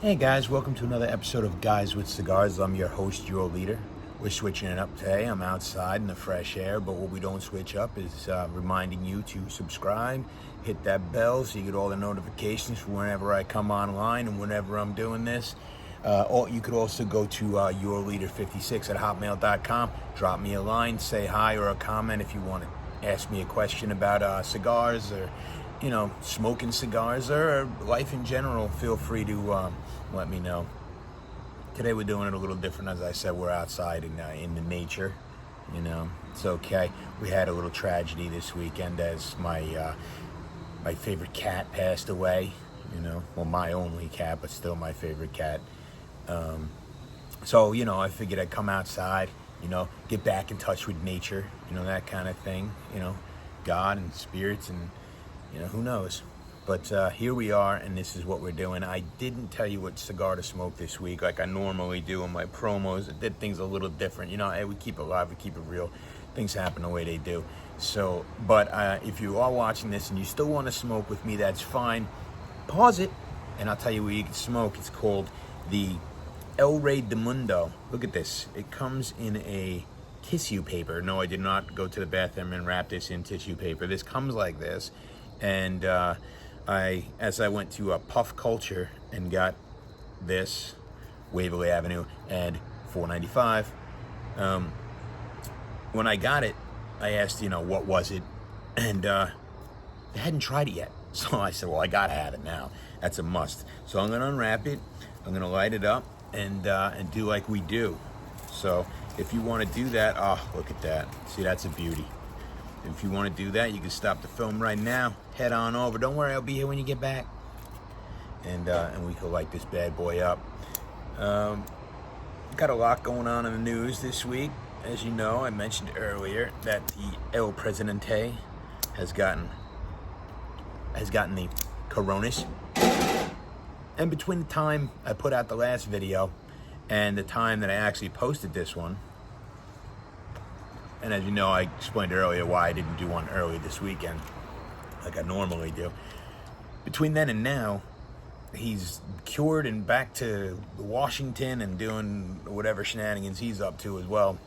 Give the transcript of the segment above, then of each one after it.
Hey guys, welcome to another episode of Guys with Cigars. I'm your host, your leader. We're switching it up today. I'm outside in the fresh air, but what we don't switch up is reminding you to subscribe, hit that bell so you get all the notifications for whenever I come online and whenever I'm doing this. Or you could also go to yourleader56@hotmail.com, drop me a line, say hi or a comment if you want to ask me a question about cigars or smoking cigars or life in general. Feel free to let me know. Today we're doing it a little different. As I said, we're outside in the nature. It's okay. We had a little tragedy this weekend as my favorite cat passed away. Well, my only cat, but still my favorite cat. So I figured I'd come outside, get back in touch with nature, that kind of thing, God and spirits and, who knows. But here we are, and this is what we're doing. I didn't tell you what cigar to smoke this week like I normally do in my promos. I did things a little different. Hey, we keep it live, we keep it real. Things happen the way they do. So, but if you are watching this and you still want to smoke with me, that's fine. Pause it, and I'll tell you where you can smoke. It's called the El Rey de Mundo. Look at this. It comes in a tissue paper. No, I did not go to the bathroom and wrap this in tissue paper. This comes like this. And as I went to Puff Culture and got this, Waverly Avenue, and $4.95. When I got it, I asked, what was it? And they hadn't tried it yet. So I said, well, I gotta have it now. That's a must. So I'm gonna unwrap it. I'm gonna light it up and do like we do. So if you want to do that, look at that. See, that's a beauty. If you want to do that, you can stop the film right now. Head on over. Don't worry, I'll be here when you get back. And we can light this bad boy up. Got a lot going on in the news this week. As you know, I mentioned earlier that the El Presidente has gotten the coronas. And between the time I put out the last video and the time that I actually posted this one, and as you know, I explained earlier why I didn't do one early this weekend, like I normally do. Between then and now, he's cured and back to Washington and doing whatever shenanigans he's up to as well.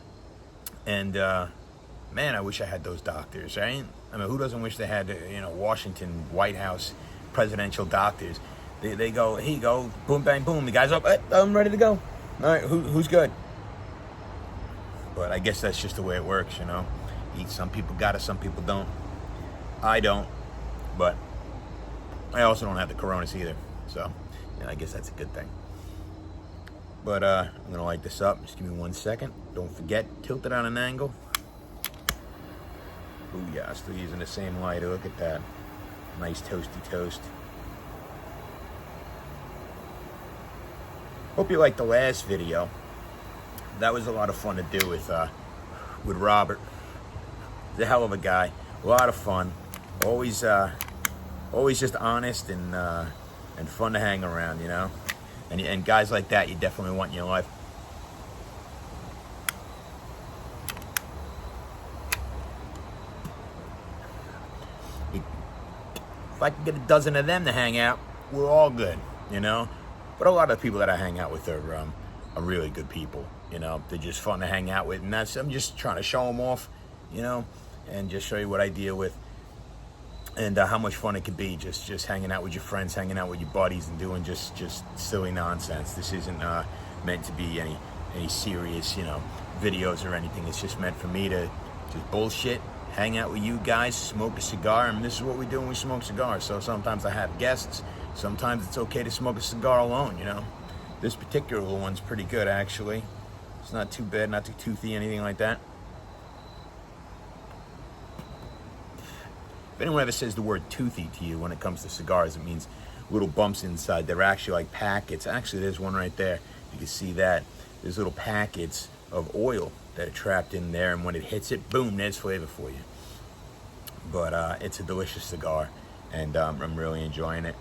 And man, I wish I had those doctors, right? I mean, who doesn't wish they had, Washington White House presidential doctors? They go, here you go, boom, bang, boom. The guy's up, I'm ready to go. All right, who's good? But I guess that's just the way it works, Some people got it, some people don't. I don't, but I also don't have the coronas either. So, I guess that's a good thing. But I'm going to light this up. Just give me 1 second. Don't forget, tilt it on an angle. Ooh, yeah, still using the same lighter. Look at that. Nice toasty toast. Hope you liked the last video. That was a lot of fun to do with Robert. He's a hell of a guy. A lot of fun. Always just honest and fun to hang around, And guys like that, you definitely want in your life. If I can get a dozen of them to hang out, we're all good, But a lot of the people that I hang out with are really good people. They're just fun to hang out with, and I'm just trying to show them off, and just show you what I deal with, and how much fun it could be just hanging out with your friends, hanging out with your buddies, and doing just silly nonsense. This isn't meant to be any serious, videos or anything. It's just meant for me to just bullshit, hang out with you guys, smoke a cigar, and this is what we do when we smoke cigars. So sometimes I have guests, sometimes it's okay to smoke a cigar alone, This particular one's pretty good, actually. It's not too bad, not too toothy, anything like that. If anyone ever says the word toothy to you when it comes to cigars, it means little bumps inside. They're actually like packets. Actually, there's one right there. You can see that. There's little packets of oil that are trapped in there, and when it hits it, boom, there's flavor for you. But it's a delicious cigar, and I'm really enjoying it.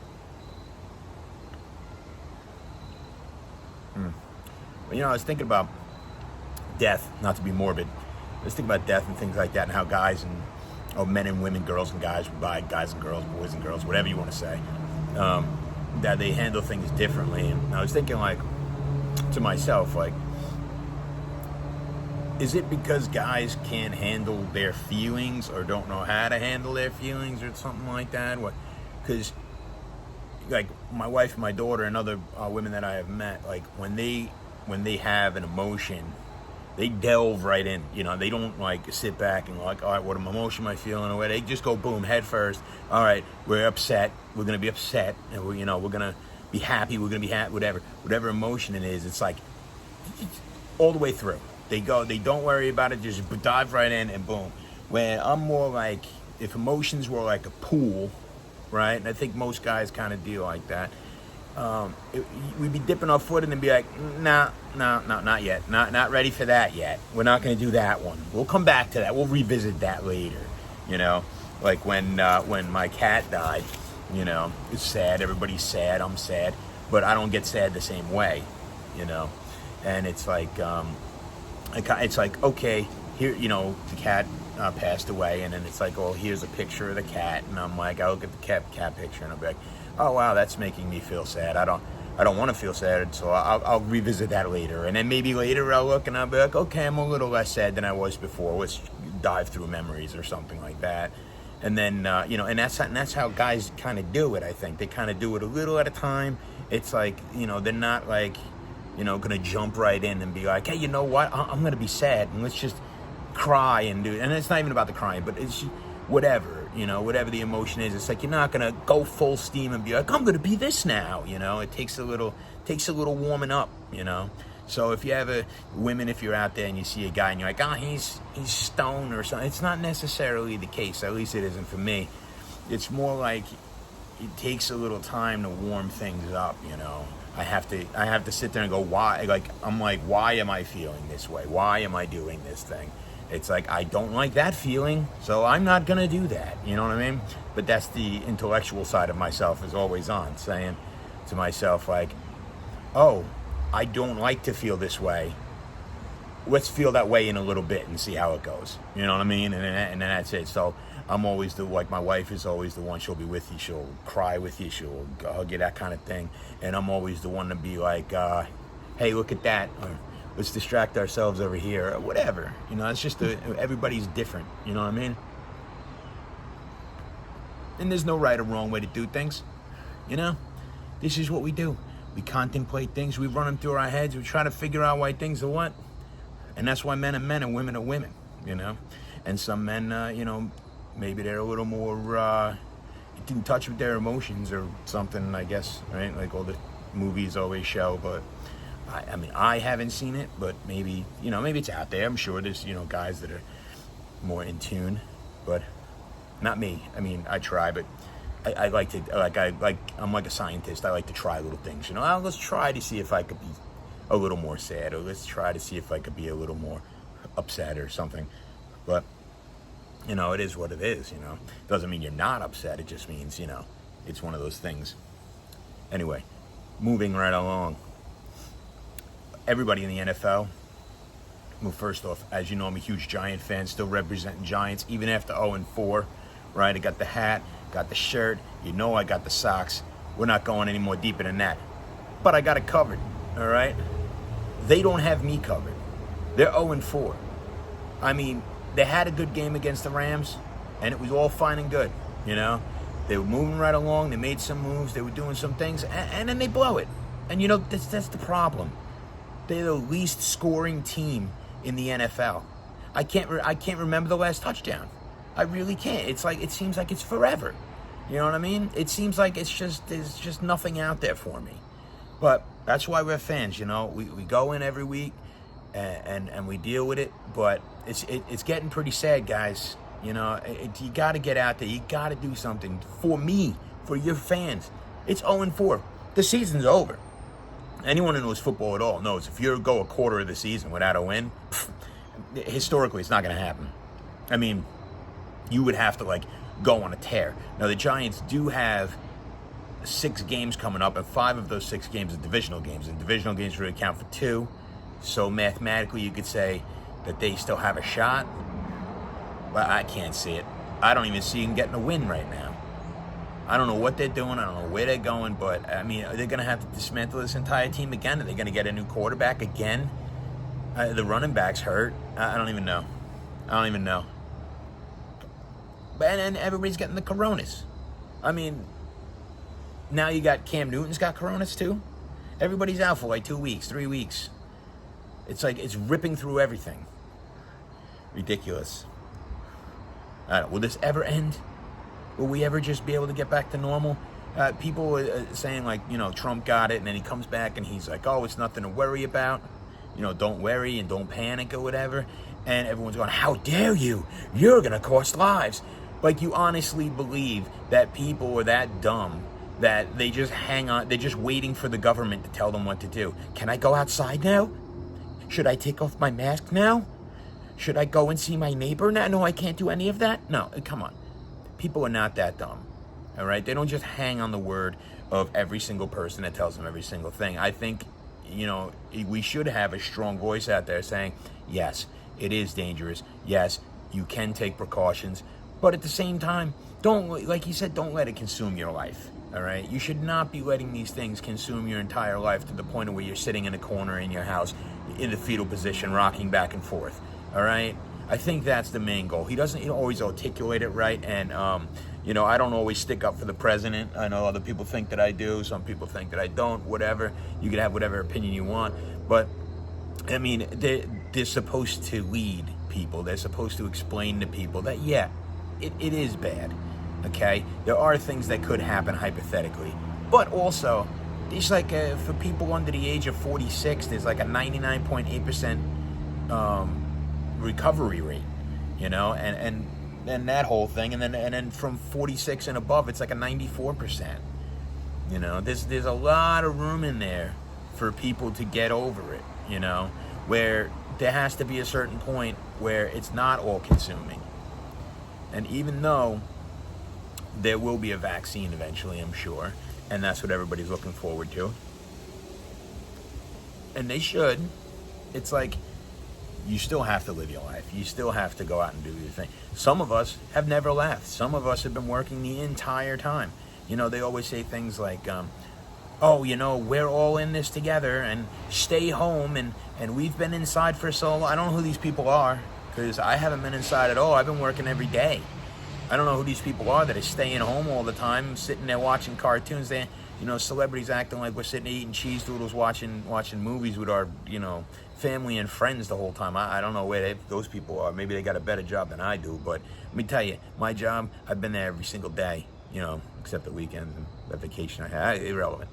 I was thinking about death, not to be morbid. I was thinking about death and things like that, and how guys and men and women, girls and guys, guys and girls, boys and girls, whatever you want to say, that they handle things differently. And I was thinking, like, to myself, like, is it because guys can't handle their feelings or don't know how to handle their feelings or something like that? What? Because, like, my wife and my daughter and other women that I have met, like, when they have an emotion, they delve right in. You know, they don't, like, sit back and, like, all right, what emotion am I feeling? Or they just go boom, head first. All right, we're upset. We're going to be upset. And, we're going to be happy. We're going to be happy, whatever emotion it is. It's like all the way through. They don't worry about it, just dive right in and boom. Where I'm more like, if emotions were like a pool, right? And I think most guys kind of deal like that. We'd be dipping our foot in and be like, nah, not yet. Not ready for that yet. We're not going to do that one. We'll come back to that. We'll revisit that later. You know, like when my cat died, you know, it's sad. Everybody's sad. I'm sad. But I don't get sad the same way, you know. And it's like, it's like, okay, here, you know, the cat passed away, and then it's like, oh, here's a picture of the cat, and I'm like, I look at the cat picture, and I'll be like, oh wow, that's making me feel sad. I don't want to feel sad, so I'll revisit that later, and then maybe later I'll look and I'll be like, okay, I'm a little less sad than I was before. Let's dive through memories or something like that, and then you know, and that's how guys kind of do it. I think they kind of do it a little at a time. It's like, you know, they're not like, you know, gonna jump right in and be like, hey, you know what? I'm gonna be sad and let's just cry and do it. And it's not even about the crying, but it's whatever, you know, whatever the emotion is. It's like you're not gonna go full steam and be like, I'm gonna be this now, you know. It takes a little warming up, you know. So if you have women, if you're out there and you see a guy and you're like, oh, he's stoned or something, it's not necessarily the case. At least it isn't for me. It's more like it takes a little time to warm things up, you know. I have to sit there and go, why? Like, I'm like, why am I feeling this way? Why am I doing this thing? It's like, I don't like that feeling, so I'm not going to do that. You know what I mean? But that's the intellectual side of myself is always on, saying to myself, like, oh, I don't like to feel this way. Let's feel that way in a little bit and see how it goes. You know what I mean? And then that's it. So I'm always like, my wife is always the one. She'll be with you. She'll cry with you. She'll hug you, that kind of thing. And I'm always the one to be like, hey, look at that. Or, let's distract ourselves over here. Or whatever. You know, it's just everybody's different. You know what I mean? And there's no right or wrong way to do things. You know? This is what we do. We contemplate things. We run them through our heads. We try to figure out why things are what. And that's why men are men and women are women, you know? And some men, you know, maybe they're a little more in touch with their emotions or something, I guess, right? Like all the movies always show. But, I mean, I haven't seen it, but maybe, you know, maybe it's out there. I'm sure there's, you know, guys that are more in tune, but not me. I mean, I try, but I like to, I'm like a scientist. I like to try little things, you know? Let's try to see if I could be a little more sad, or let's try to see if I could be a little more upset or something. But, you know, it is what it is, you know. Doesn't mean you're not upset. It just means, you know, it's one of those things. Anyway, moving right along. Everybody in the NFL, well, first off, as you know, I'm a huge Giant fan, still representing Giants, even after 0-4, right? I got the hat, got the shirt, you know I got the socks. We're not going any more deeper than that. But I got it covered, all right? They don't have me covered. They're 0-4. I mean, they had a good game against the Rams, and it was all fine and good, you know? They were moving right along. They made some moves. They were doing some things, and then they blow it. And, you know, that's the problem. They're the least scoring team in the NFL. I can't remember the last touchdown. I really can't. It's like, it seems like it's forever. You know what I mean? It seems like there's just nothing out there for me. But that's why we're fans, you know. We go in every week and we deal with it. But it's getting pretty sad, guys. You know, you got to get out there. You got to do something for me, for your fans. It's 0-4. The season's over. Anyone who knows football at all knows if you go a quarter of the season without a win, historically, it's not going to happen. I mean, you would have to, like, go on a tear. Now, the Giants do have 6 games coming up, and 5 of those 6 games are divisional games, and divisional games really count for 2. So mathematically, you could say that they still have a shot, but I can't see it. I don't even see them getting a win right now. I don't know what they're doing. I don't know where they're going. But, I mean, are they going to have to dismantle this entire team again? Are they going to get a new quarterback again? The running back's hurt. I don't even know. And everybody's getting the coronas. I mean, now you got Cam Newton's got coronas too. Everybody's out for like 2 weeks, 3 weeks. It's like it's ripping through everything. Ridiculous. I don't know. Will this ever end? Will we ever just be able to get back to normal? People are saying like, Trump got it, and then he comes back and he's like, oh, it's nothing to worry about. Don't worry and don't panic or whatever. And everyone's going, how dare you? You're going to cost lives. Like, you honestly believe that people are that dumb that they just hang on, they're just waiting for the government to tell them what to do. Can I go outside now? Should I take off my mask now? Should I go and see my neighbor now? No, I can't do any of that? No, come on. People are not that dumb, all right? They don't just hang on the word of every single person that tells them every single thing. I think, we should have a strong voice out there saying, yes, it is dangerous. Yes, you can take precautions. But at the same time, like you said, don't let it consume your life, all right? You should not be letting these things consume your entire life to the point of where you're sitting in a corner in your house in the fetal position, rocking back and forth, all right? I think that's the main goal. He doesn't always articulate it right, and, I don't always stick up for the president. I know other people think that I do. Some people think that I don't, whatever. You can have whatever opinion you want. But, I mean, they're supposed to lead people. They're supposed to explain to people that, yeah, it is bad, okay? There are things that could happen hypothetically. But also, there's like, for people under the age of 46, there's like a 99.8% recovery rate, and that whole thing, and then from 46 and above, it's like a 94%. There's a lot of room in there for people to get over it, where there has to be a certain point where it's not all consuming. And even though there will be a vaccine eventually, I'm sure, and that's what everybody's looking forward to, and they should, it's like, you still have to live your life. You still have to go out and do your thing. Some of us have never left. Some of us have been working the entire time. They always say things like, we're all in this together, and stay home, and we've been inside for so long. I don't know who these people are, because I haven't been inside at all. I've been working every day. I don't know who these people are that are staying home all the time, sitting there watching cartoons. Celebrities acting like we're sitting eating cheese doodles, watching movies with our, family and friends the whole time. I don't know where those people are. Maybe they got a better job than I do. But let me tell you, my job, I've been there every single day, except the weekends and the vacation I had. Irrelevant.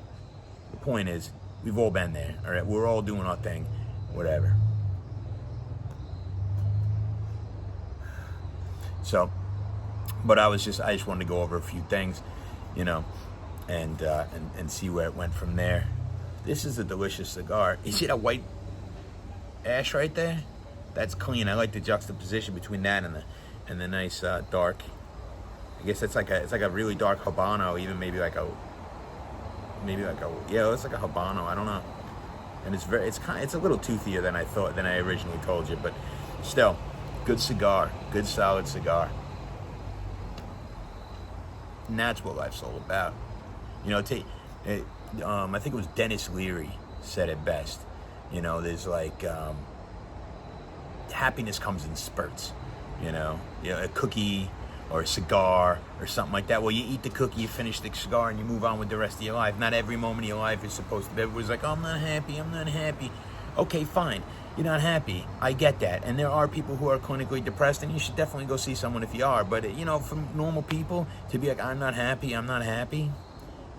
The point is, we've all been there, all right? We're all doing our thing, whatever. So, but I just wanted to go over a few things, and see where it went from there. This is a delicious cigar. You see that white ash right there? That's clean. I like the juxtaposition between that and the nice dark. I guess it's like a really dark Habano, even maybe like a yeah, it's like a Habano. I don't know. And it's a little toothier than I originally told you, but still, good cigar, good solid cigar. And that's what life's all about. I think it was Dennis Leary said it best. There's like happiness comes in spurts. A cookie or a cigar or something like that. Well, you eat the cookie, you finish the cigar, and you move on with the rest of your life. Not every moment of your life is supposed to be. Everybody's like, oh, I'm not happy. Okay, fine. You're not happy. I get that. And there are people who are clinically depressed, and you should definitely go see someone if you are. But, for normal people to be like, I'm not happy.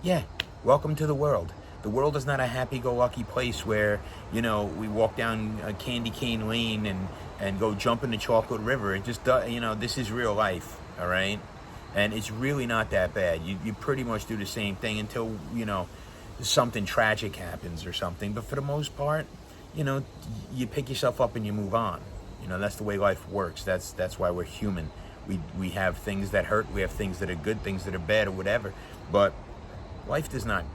Yeah, welcome to the world. The world is not a happy-go-lucky place where, we walk down a candy cane lane and go jump in the chocolate river. It just does, this is real life, all right? And it's really not that bad. You pretty much do the same thing until, something tragic happens or something. But for the most part, you pick yourself up and you move on. That's the way life works. That's why we're human. We have things that hurt. We have things that are good, things that are bad, or whatever. But life is not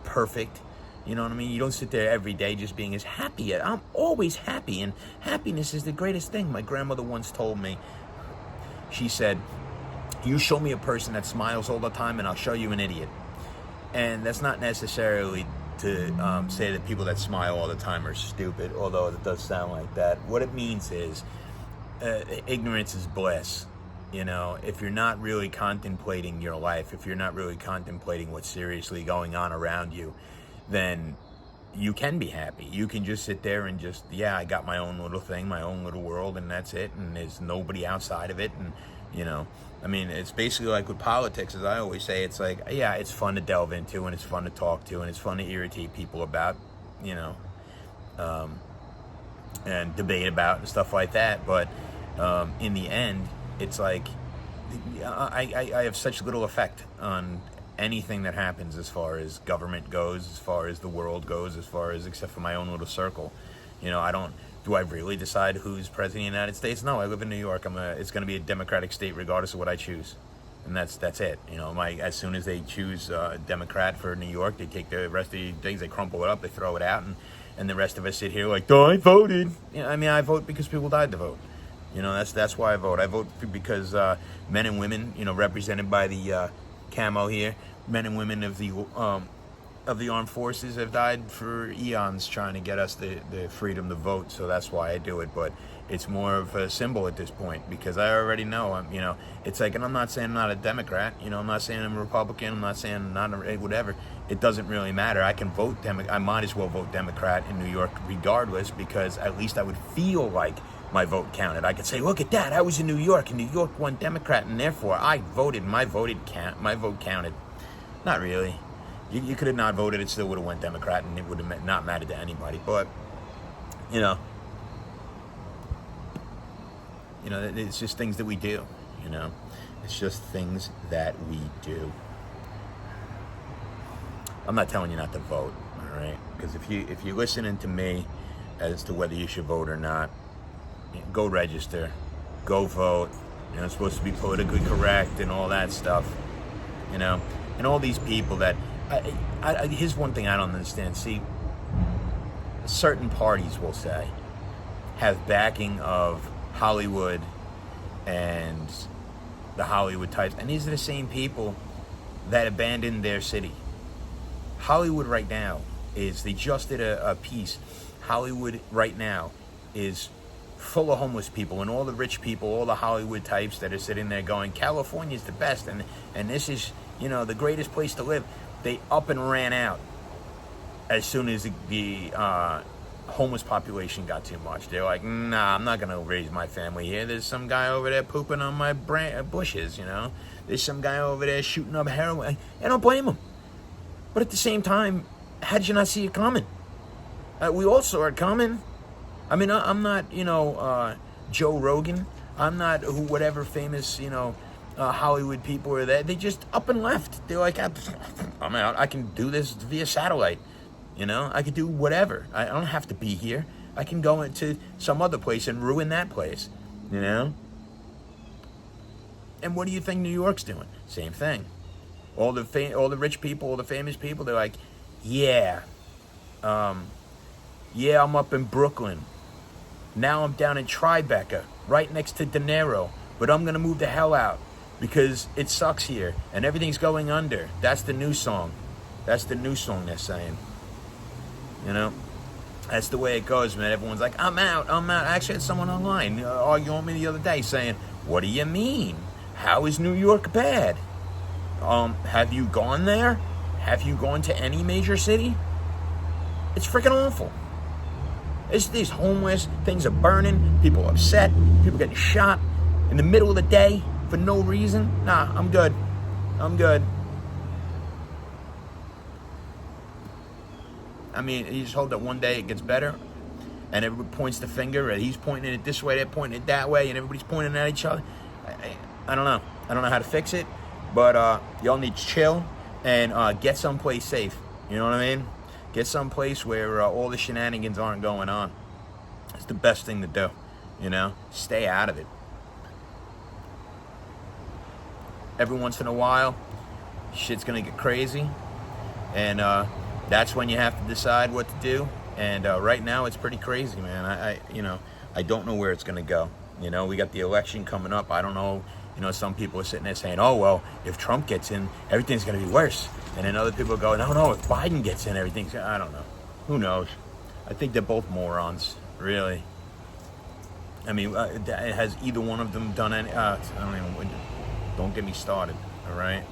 perfect. You know what I mean? You don't sit there every day just being as happy. I'm always happy, and happiness is the greatest thing. My grandmother once told me, she said, You show me a person that smiles all the time, and I'll show you an idiot. And that's not necessarily to say that people that smile all the time are stupid, although it does sound like that. What it means is ignorance is bliss. You know, if you're not really contemplating your life, if you're not really contemplating what's seriously going on around you, then you can be happy. You can just sit there and just, yeah, I got my own little thing, my own little world, and that's it, and there's nobody outside of it. And, you know, I mean, it's basically like with politics, as I always say, it's like, yeah, it's fun to delve into, and it's fun to talk to, and it's fun to irritate people about, you know, and debate about and stuff like that. But in the end, it's like I have such little effect on anything that happens as far as government goes, as far as the world goes, as far as, except for my own little circle. You know, do I really decide who's president of the United States? No, I live in New York. It's going to be a Democratic state regardless of what I choose. And that's it. You know, as soon as they choose Democrat for New York, they take the rest of the things, they crumple it up, they throw it out, and the rest of us sit here like, oh, I voted. You know, I mean, I vote because people died to vote. You know, that's why I vote. I vote because men and women, you know, represented by the camo here, men and women of the armed forces have died for eons trying to get us the freedom to vote. So that's why I do it. But it's more of a symbol at this point, because I already know, you know, it's like, and I'm not saying I'm not a Democrat, you know, I'm not saying I'm a Republican, I'm not saying I'm not whatever. It doesn't really matter. I can vote I might as well vote Democrat in New York regardless, because at least I would feel like my vote counted. I could say, look at that, I was in New York, and New York won Democrat, and therefore I voted. My vote counted. Not really. You could have not voted, it still would have went Democrat, and it would have not mattered to anybody. But you know, it's just things that we do. You know, it's just things that we do. I'm not telling you not to vote, all right? Because if you're listening to me as to whether you should vote or not, go register, go vote. You know, it's supposed to be politically correct and all that stuff. You know, and all these people that here's one thing I don't understand. See, certain parties, will say, have backing of Hollywood and the Hollywood types, and these are the same people that abandoned their city. Hollywood right now they just did a piece. Hollywood right now is full of homeless people, and all the rich people, all the Hollywood types that are sitting there going, California's the best, and this is, you know, the greatest place to live. They up and ran out as soon as the homeless population got too much. They're like, nah, I'm not going to raise my family here. There's some guy over there pooping on my bushes, you know. There's some guy over there shooting up heroin. I don't blame him. But at the same time, how did you not see it coming? We all saw it coming. I mean, I'm not, you know, Joe Rogan. I'm not whatever famous, you know, Hollywood people are there. They just up and left. They're like, I'm out. I can do this via satellite. You know, I could do whatever. I don't have to be here. I can go into some other place and ruin that place. You know? And what do you think New York's doing? Same thing. All the rich people, all the famous people, they're like, yeah, I'm up in Brooklyn. Now I'm down in Tribeca, right next to De Niro. But I'm going to move the hell out because it sucks here and everything's going under. That's the new song. That's the new song they're saying. You know? That's the way it goes, man. Everyone's like, I'm out. I actually had someone online arguing with me the other day saying, what do you mean? How is New York bad? Have you gone there? Have you gone to any major city? It's freaking awful. These homeless, things are burning, people are upset, people getting shot in the middle of the day for no reason. Nah, I'm good. I mean, you just hope that one day it gets better and everybody points the finger, and he's pointing it this way, they're pointing it that way, and everybody's pointing at each other. I don't know. I don't know how to fix it, but y'all need to chill and get someplace safe. You know what I mean? Get someplace where all the shenanigans aren't going on. It's the best thing to do, you know? Stay out of it. Every once in a while, shit's gonna get crazy, and that's when you have to decide what to do. And right now, it's pretty crazy, man. I don't know where it's gonna go. You know, we got the election coming up. I don't know You know, some people are sitting there saying, oh, well, if Trump gets in, everything's going to be worse. And then other people go, no, if Biden gets in, everything's, I don't know. Who knows? I think they're both morons, really. I mean, has either one of them done any, don't get me started, all right?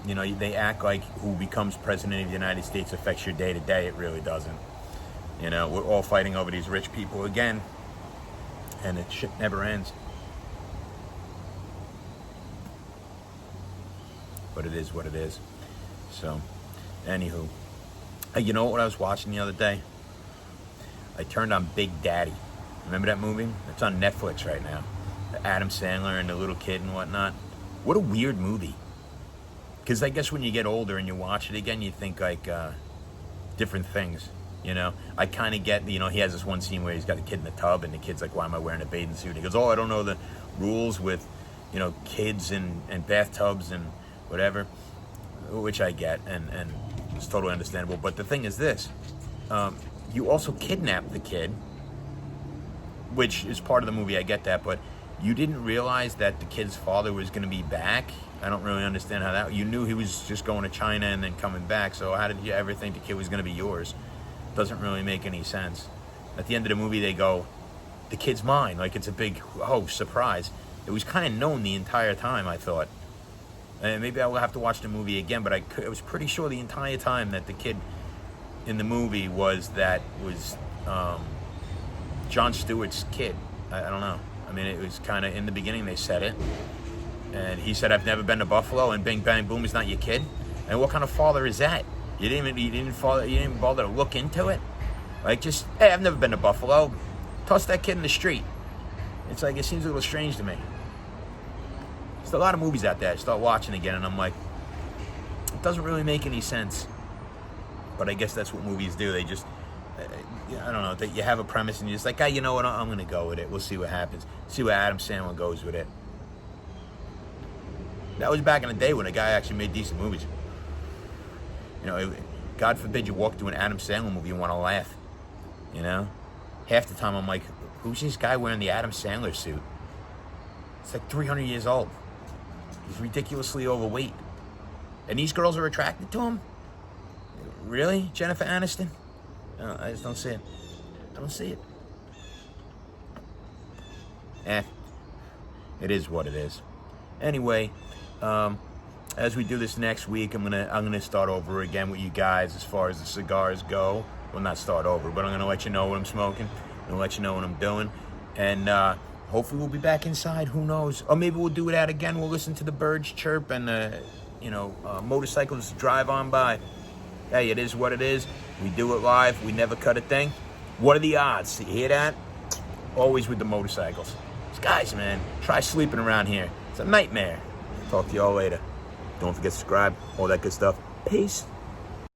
You know, they act like who becomes president of the United States affects your day to day. It really doesn't. You know, we're all fighting over these rich people again, and it shit never ends. But it is what it is. So, anywho, you know what I was watching the other day? I turned on Big Daddy. Remember that movie? It's on Netflix right now. Adam Sandler and the little kid and whatnot. What a weird movie. Because I guess when you get older and you watch it again, you think like different things, you know? I kind of get, you know, he has this one scene where he's got a kid in the tub and the kid's like, why am I wearing a bathing suit? And he goes, oh, I don't know the rules with, you know, kids and bathtubs and whatever, which I get, and it's totally understandable. But the thing is this, you also kidnapped the kid, which is part of the movie, I get that, but you didn't realize that the kid's father was going to be back. I don't really understand how that... You knew he was just going to China and then coming back, so how did you ever think the kid was going to be yours? Doesn't really make any sense. At the end of the movie, they go, the kid's mine. Like, it's a big, oh, surprise. It was kind of known the entire time, I thought. And maybe I will have to watch the movie again, but I was pretty sure the entire time that the kid in the movie was Jon Stewart's kid. I don't know. I mean, it was kind of, in the beginning, they said it. And he said, I've never been to Buffalo, and bing, bang, boom, he's not your kid. And what kind of father is that? You didn't even bother to look into it? Like, just, hey, I've never been to Buffalo. Toss that kid in the street. It's like, it seems a little strange to me. There's a lot of movies out there I start watching again, and I'm like, it doesn't really make any sense. But I guess that's what movies do. They just, I don't know, you have a premise, and you're just like, hey, you know what, I'm going to go with it. We'll see what happens. See where Adam Sandler goes with it. That was back in the day when a guy actually made decent movies. You know, God forbid you walk through an Adam Sandler movie and want to laugh. You know? Half the time I'm like, who's this guy wearing the Adam Sandler suit? It's like 300 years old. He's ridiculously overweight. And these girls are attracted to him? Really? Jennifer Aniston? No, I just don't see it. I don't see it. It is what it is. Anyway, as we do this next week, I'm gonna start over again with you guys as far as the cigars go. Well, not start over, but I'm gonna let you know what I'm smoking. I'm gonna let you know what I'm doing, and hopefully we'll be back inside. Who knows? Or maybe we'll do it out again. We'll listen to the birds chirp and motorcycles drive on by. Hey, it is what it is. We do it live. We never cut a thing. What are the odds? You hear that? Always with the motorcycles. These guys, man, try sleeping around here. It's a nightmare. Talk to y'all later. Don't forget to subscribe, all that good stuff. Peace.